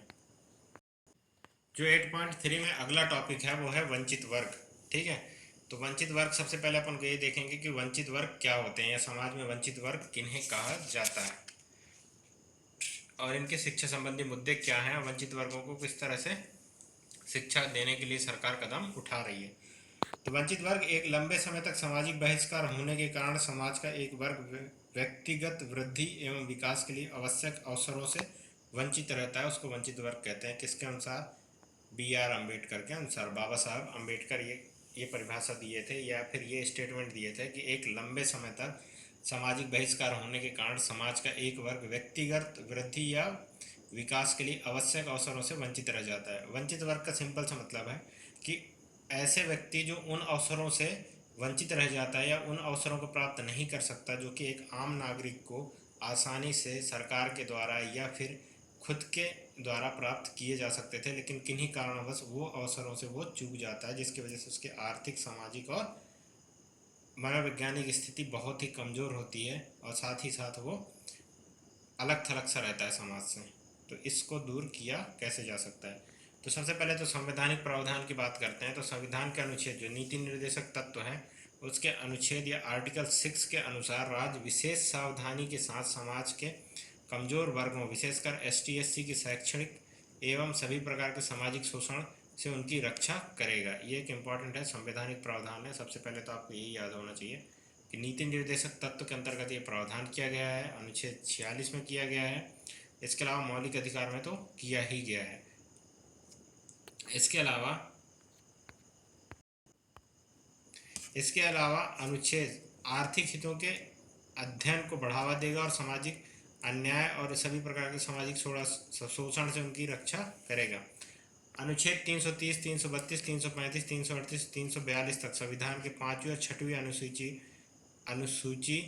जो 8.3 में अगला टॉपिक है वो है वंचित वर्ग। ठीक है, तो वंचित वर्ग सबसे पहले अपन को ये देखेंगे कि वंचित वर्ग क्या होते हैं या समाज में वंचित वर्ग किन्हें कहा जाता है, और इनके शिक्षा संबंधी मुद्दे क्या हैं, वंचित वर्गों को किस तरह से शिक्षा देने के लिए सरकार कदम उठा रही है। तो वंचित वर्ग एक लंबे समय तक सामाजिक बहिष्कार होने के कारण समाज का एक वर्ग व्यक्तिगत वृद्धि एवं विकास के लिए आवश्यक अवसरों से वंचित रहता है उसको वंचित वर्ग कहते हैं। किसके अनुसार? B.R. अम्बेडकर के अनुसार। बाबा साहब अम्बेडकर ये परिभाषा दिए थे या फिर ये स्टेटमेंट दिए थे कि एक लंबे समय तक सामाजिक बहिष्कार होने के कारण समाज का एक वर्ग व्यक्तिगत वृद्धि या विकास के लिए आवश्यक अवसरों से वंचित रह जाता है। वंचित वर्ग का सिंपल सा मतलब है कि ऐसे व्यक्ति जो उन अवसरों से वंचित रह जाता है या उन अवसरों को प्राप्त नहीं कर सकता जो कि एक आम नागरिक को आसानी से सरकार के द्वारा या फिर खुद के द्वारा प्राप्त किए जा सकते थे, लेकिन किन्हीं कारणवश वो अवसरों से वो चूक जाता है, जिसकी वजह से उसकी आर्थिक, सामाजिक और मनोवैज्ञानिक स्थिति बहुत ही कमज़ोर होती है और साथ ही साथ वो अलग थलग सा रहता है समाज से। तो इसको दूर किया कैसे जा सकता है? तो सबसे पहले तो संवैधानिक प्रावधान की बात करते हैं। तो संविधान के अनुच्छेद जो नीति निर्देशक तत्व हैं उसके अनुच्छेद या आर्टिकल 6 के अनुसार राज्य विशेष सावधानी के साथ समाज के कमज़ोर वर्गों विशेषकर ST SC की शैक्षणिक एवं सभी प्रकार के सामाजिक शोषण से उनकी रक्षा करेगा। ये एक इम्पॉर्टेंट है, संवैधानिक प्रावधान है। सबसे पहले तो आपको यही याद होना चाहिए कि नीति निर्देशक तत्व के अंतर्गत ये प्रावधान किया गया है, अनुच्छेद 46 में किया गया है। इसके अलावा मौलिक अधिकार में तो किया ही गया है। इसके अलावा अनुच्छेद आर्थिक हितों के अध्ययन को बढ़ावा देगा और सामाजिक अन्याय और सभी प्रकार के सामाजिक शोषण से उनकी रक्षा करेगा। अनुच्छेद 330, 332, 335, 338, 342 तक संविधान के 5वीं और 6वीं अनुसूची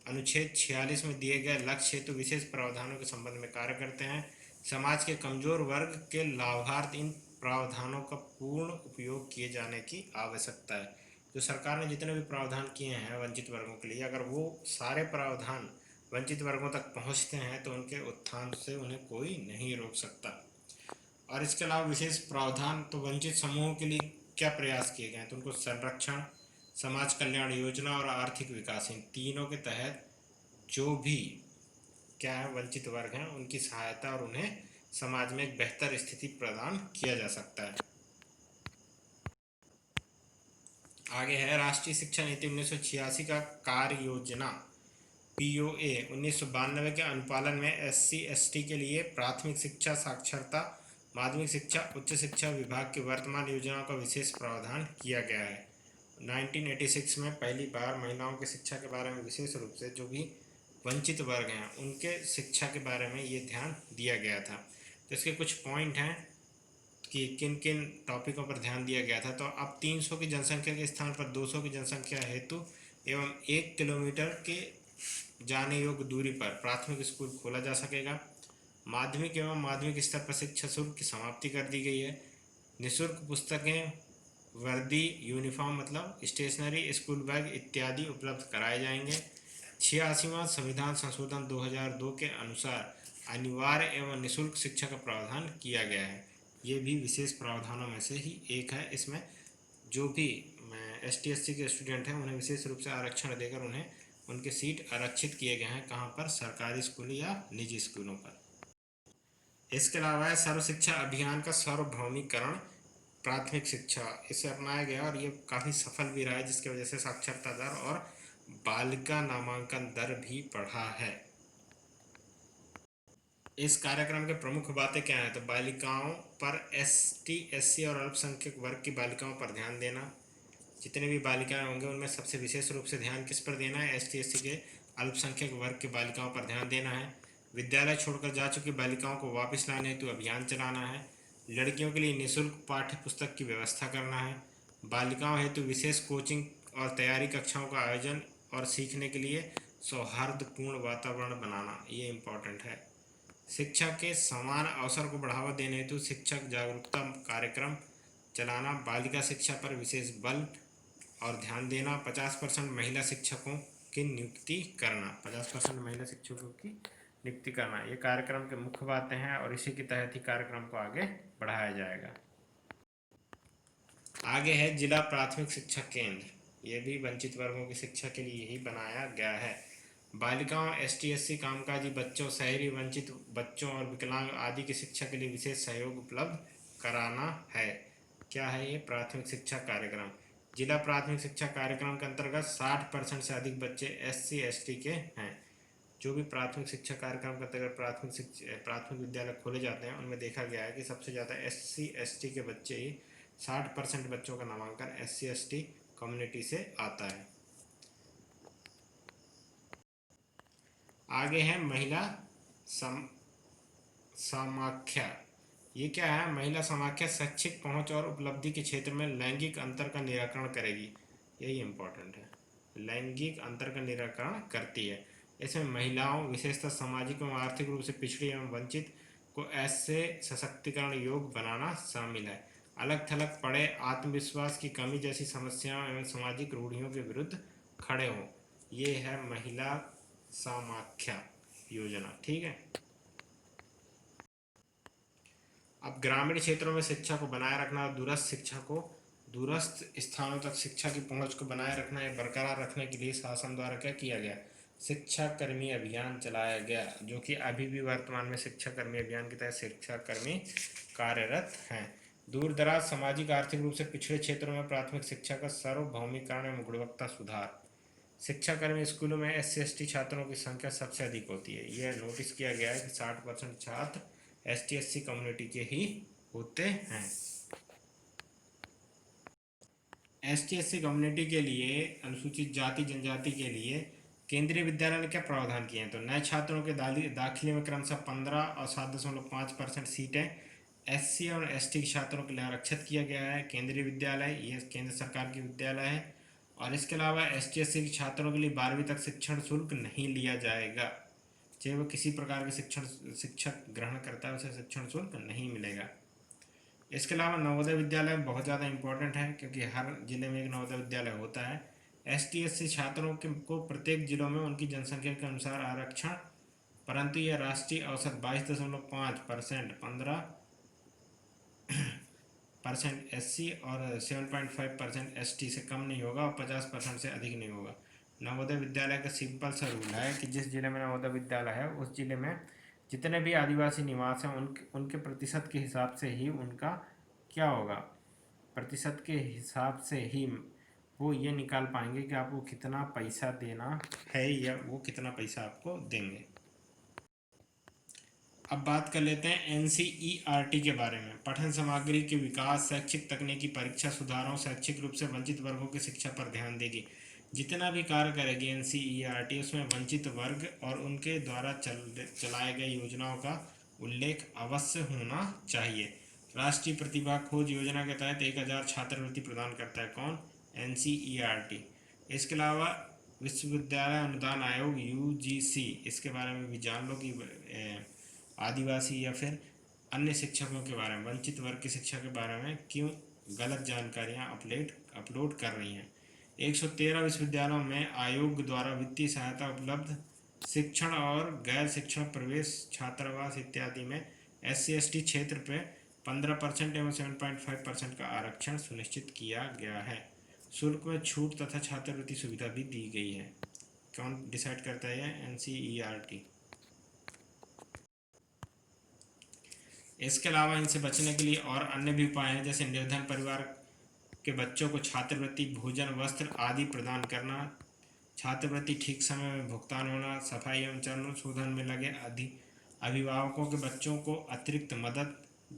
अनुच्छेद 46 में दिए गए लक्ष्य हेतु विशेष प्रावधानों के संबंध में कार्य करते हैं। समाज के कमजोर वर्ग के लाभार्थ इन प्रावधानों का पूर्ण उपयोग किए जाने की आवश्यकता है। जो सरकार ने जितने भी प्रावधान किए हैं वंचित वर्गों के लिए, अगर वो सारे प्रावधान वंचित वर्गों तक पहुंचते हैं तो उनके उत्थान से उन्हें कोई नहीं रोक सकता। और इसके अलावा विशेष प्रावधान तो वंचित समूहों के लिए क्या प्रयास किए गए हैं? तो उनको संरक्षण, समाज कल्याण योजना और आर्थिक विकास, इन तीनों के तहत जो भी क्या है वंचित वर्ग हैं उनकी सहायता और उन्हें समाज में एक बेहतर स्थिति प्रदान किया जा सकता है। आगे है राष्ट्रीय शिक्षा नीति 1986 का कार्य योजना POA 1992 के अनुपालन में SC ST के लिए प्राथमिक शिक्षा साक्षरता, माध्यमिक शिक्षा, उच्च शिक्षा विभाग की वर्तमान योजनाओं का विशेष प्रावधान किया गया है। 1986 में पहली बार महिलाओं की शिक्षा के बारे में विशेष रूप से जो भी वंचित वर्ग हैं उनके शिक्षा के बारे में ये ध्यान दिया गया था। तो इसके कुछ पॉइंट हैं कि किन किन टॉपिकों पर ध्यान दिया गया था। तो अब 300 की जनसंख्या के स्थान पर 200 की जनसंख्या हेतु एवं 1 किलोमीटर के जाने योग्य दूरी पर प्राथमिक स्कूल खोला जा सकेगा। माध्यमिक एवं माध्यमिक स्तर पर शिक्षा शुल्क की समाप्ति कर दी गई है। निःशुल्क पुस्तकें, वर्दी, यूनिफॉर्म मतलब स्टेशनरी, स्कूल बैग इत्यादि उपलब्ध कराए जाएंगे। 86वां संविधान संशोधन 2002 के अनुसार अनिवार्य एवं निःशुल्क शिक्षा का प्रावधान किया गया है। ये भी विशेष प्रावधानों में से ही एक है। इसमें जो भी ST SC के स्टूडेंट हैं उन्हें विशेष रूप से आरक्षण देकर उन्हें उनके सीट आरक्षित किए गए हैं। कहाँ पर? सरकारी स्कूल या निजी स्कूलों पर। इसके अलावा सर्व शिक्षा अभियान का सार्वभौमिकरण प्राथमिक शिक्षा, इसे अपनाया गया और ये काफ़ी सफल भी रहा है, जिसकी वजह से साक्षरता दर और बालिका नामांकन दर भी बढ़ा है। इस कार्यक्रम के प्रमुख बातें क्या हैं? तो बालिकाओं पर ST SC और अल्पसंख्यक वर्ग की बालिकाओं पर ध्यान देना। जितने भी बालिकाएं होंगे उनमें सबसे विशेष रूप से ध्यान किस पर देना है? ST SC के अल्पसंख्यक वर्ग की बालिकाओं पर ध्यान देना है। विद्यालय छोड़कर जा चुकी बालिकाओं को वापस लाने हेतु अभियान चलाना है। लड़कियों के लिए निःशुल्क पाठ्य पुस्तक की व्यवस्था करना है। बालिकाओं हेतु विशेष कोचिंग और तैयारी कक्षाओं का आयोजन और सीखने के लिए सौहार्दपूर्ण वातावरण बनाना, ये इम्पोर्टेंट है। शिक्षा के समान अवसर को बढ़ावा देने हेतु शिक्षक जागरूकता कार्यक्रम चलाना। बालिका शिक्षा पर विशेष बल और ध्यान देना। 50% महिला शिक्षकों की नियुक्ति करना। 50% महिला शिक्षकों की नियुक्ति करना, ये कार्यक्रम के मुख्य बातें हैं और इसी के तहत ही कार्यक्रम को आगे बढ़ाया जाएगा। आगे है जिला प्राथमिक शिक्षा केंद्र, ये भी वंचित वर्गों की शिक्षा के लिए ही बनाया गया है। बालिकाओं, ST SC, कामकाजी बच्चों, शहरी वंचित बच्चों और विकलांग आदि की शिक्षा के लिए विशेष सहयोग उपलब्ध कराना है। क्या है ये? प्राथमिक शिक्षा कार्यक्रम। जिला प्राथमिक शिक्षा कार्यक्रम के अंतर्गत 60% से अधिक बच्चे SC ST के हैं। जो भी प्राथमिक शिक्षा कार्यक्रम के अंतर्गत प्राथमिक विद्यालय खोले जाते हैं उनमें देखा गया है कि सबसे ज़्यादा SC ST के बच्चे ही 60% बच्चों का नामांकन SC ST कम्युनिटी से आता है। आगे है महिला समाख्या। ये क्या है? महिला समाख्या शैक्षिक पहुंच और उपलब्धि के क्षेत्र में लैंगिक अंतर का निराकरण करेगी। यही इम्पोर्टेंट है, लैंगिक अंतर का निराकरण करती है। इसमें महिलाओं, विशेषतः सामाजिक एवं आर्थिक रूप से पिछड़ी एवं वंचित को ऐसे सशक्तिकरण योग्य बनाना शामिल है। अलग थलग पड़े, आत्मविश्वास की कमी जैसी समस्याओं एवं सामाजिक रूढ़ियों के विरुद्ध खड़े हों। ये है महिला समाख्या योजना। ठीक है। अब ग्रामीण क्षेत्रों में शिक्षा को बनाए रखना और दूरस्थ स्थानों तक शिक्षा की पहुंच को बनाए रखना या बरकरार रखने के लिए शासन द्वारा क्या किया गया? शिक्षा कर्मी अभियान चलाया गया, जो कि अभी भी वर्तमान में शिक्षा कर्मी अभियान के तहत शिक्षा कर्मी कार्यरत हैं। दूर दराज, सामाजिक आर्थिक रूप से पिछड़े क्षेत्रों में प्राथमिक शिक्षा का सार्वभौमिकरण एवं गुणवत्ता सुधार। शिक्षाकर्मी स्कूलों में SC ST छात्रों की संख्या सबसे अधिक होती है। यह नोटिस किया गया है कि 60% छात्र ST SC कम्युनिटी के ही होते हैं। ST SC कम्युनिटी के लिए, अनुसूचित जाति जनजाति के लिए केंद्रीय विद्यालय ने क्या प्रावधान किए हैं? तो नए छात्रों के दाखिले में क्रमशः 15 और 7.5% सीटें SC और ST के छात्रों के लिए आरक्षित किया गया है। केंद्रीय विद्यालय, ये केंद्र सरकार की विद्यालय है। और इसके अलावा ST SC के छात्रों के लिए 12वीं तक शिक्षण शुल्क नहीं लिया जाएगा। चाहे वो किसी प्रकार के शिक्षक ग्रहण करता है, उसे शिक्षण शुल्क नहीं मिलेगा। इसके अलावा नवोदय विद्यालय बहुत ज़्यादा इम्पोर्टेंट है, क्योंकि हर जिले में एक नवोदय विद्यालय होता है। ST SC छात्रों को प्रत्येक जिलों में उनकी जनसंख्या के अनुसार आरक्षण, परंतु यह राष्ट्रीय औसत 22.5%, 15% SC और 7.5% ST से कम नहीं होगा और 50% से अधिक नहीं होगा। नवोदय विद्यालय का सिंपल सा रूल है कि जिस जिले में नवोदय विद्यालय है उस जिले में जितने भी आदिवासी निवास हैं उनके प्रतिशत के हिसाब से ही उनका क्या होगा, प्रतिशत के हिसाब से ही वो ये निकाल पाएंगे कि आपको कितना पैसा देना है या वो कितना पैसा आपको देंगे। अब बात कर लेते हैं NCERT के बारे में। पठन सामग्री के विकास, शैक्षिक तकनीकी परीक्षा सुधारों, शैक्षिक रूप से वंचित वर्गों की शिक्षा पर ध्यान देगी। जितना भी कार्य करेगी NCERT, उसमें वंचित वर्ग और उनके द्वारा चलाए गए योजनाओं का उल्लेख अवश्य होना चाहिए। राष्ट्रीय प्रतिभा खोज योजना के तहत 1000 छात्रवृत्ति प्रदान करता है। कौन? NCERT। इसके अलावा विश्वविद्यालय अनुदान आयोग UGC, इसके बारे में भी जान लो कि आदिवासी या फिर अन्य शिक्षकों के बारे में, वंचित वर्ग की शिक्षा के बारे में क्यों गलत जानकारियां अपलोड कर रही हैं। 113 विश्वविद्यालयों में आयोग द्वारा वित्तीय सहायता उपलब्ध, शिक्षण और गैर शिक्षण प्रवेश, छात्रावास इत्यादि में SC ST क्षेत्र पे 15% एवं 7.5% का आरक्षण सुनिश्चित किया गया है। शुल्क में छूट तथा छात्रवृत्ति सुविधा भी दी गई है। कौन डिसाइड करता है? NCERT। इसके अलावा इनसे बचने के लिए और अन्य भी उपाय हैं, जैसे निर्धन परिवार के बच्चों को छात्रवृत्ति, भोजन, वस्त्र आदि प्रदान करना, छात्रवृत्ति ठीक समय में भुगतान होना, सफाई एवं चर्म शोधन में लगे अभिभावकों के बच्चों को अतिरिक्त मदद,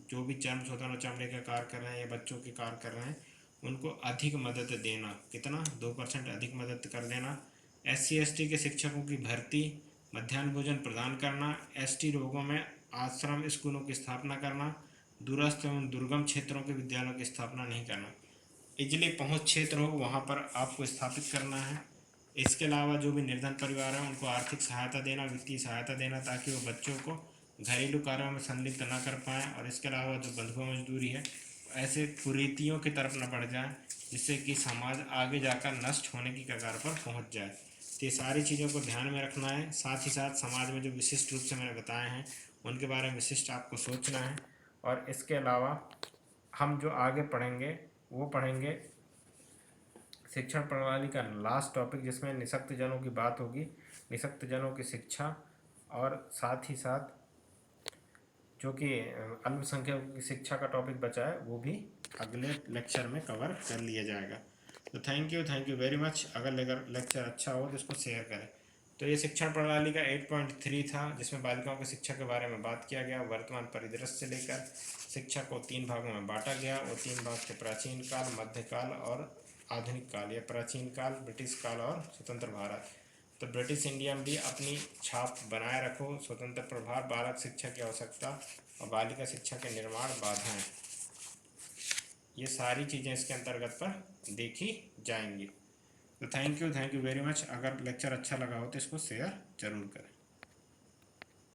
जो भी चर्म शोधन और चमड़े का कार्य कर रहे हैं या बच्चों के कार्य कर रहे हैं उनको अधिक मदद देना। कितना? 2% अधिक मदद कर देना। SC ST के शिक्षकों की भर्ती, मध्याह्न भोजन प्रदान करना, ST लोगों में आश्रम स्कूलों की स्थापना करना, दूरस्थ एवं दुर्गम क्षेत्रों के विद्यालयों की स्थापना नहीं करना। इजली पहुंच क्षेत्र हो वहां पर आपको स्थापित करना है। इसके अलावा जो भी निर्धन परिवार हैं उनको आर्थिक सहायता देना, वित्तीय सहायता देना, ताकि वो बच्चों को घरेलू कार्यों में संलिप्त न कर पाएँ। और इसके अलावा जो बंधुआ मजदूरी है, ऐसे कुरीतियों की तरफ न बढ़ जाए जिससे कि समाज आगे जाकर नष्ट होने की कगार पर पहुंच जाए। तो ये सारी चीज़ों को ध्यान में रखना है। साथ ही साथ समाज में जो विशिष्ट रूप से मैंने बताए हैं उनके बारे में विशिष्ट आपको सोचना है। और इसके अलावा हम जो आगे पढ़ेंगे वो पढ़ेंगे शिक्षण प्रणाली का लास्ट टॉपिक, जिसमें निःशक्त जनों की बात होगी, निःशक्त जनों की शिक्षा, और साथ ही साथ जो कि अल्पसंख्यकों की शिक्षा का टॉपिक बचा है वो भी अगले लेक्चर में कवर कर लिया जाएगा। तो थैंक यू वेरी मच। अगर लेक्चर अच्छा हो तो इसको शेयर करें। तो ये शिक्षण प्रणाली का 8.3 था, जिसमें बालिकाओं की शिक्षा के बारे में बात किया गया। वर्तमान परिदृश्य से लेकर शिक्षा को 3 भागों में बांटा गया। वो 3 भाग थे: प्राचीन काल, मध्यकाल और आधुनिक काल, या प्राचीन काल, ब्रिटिश काल और स्वतंत्र भारत। तो ब्रिटिश इंडिया में भी अपनी छाप बनाए रखो, स्वतंत्र प्रभार, बालक शिक्षा की आवश्यकता और बालिका शिक्षा के निर्माण बाधाएं, ये सारी चीज़ें इसके अंतर्गत पर देखी जाएंगी। तो थैंक यू वेरी मच। अगर लेक्चर अच्छा लगा हो तो इसको शेयर जरूर करें।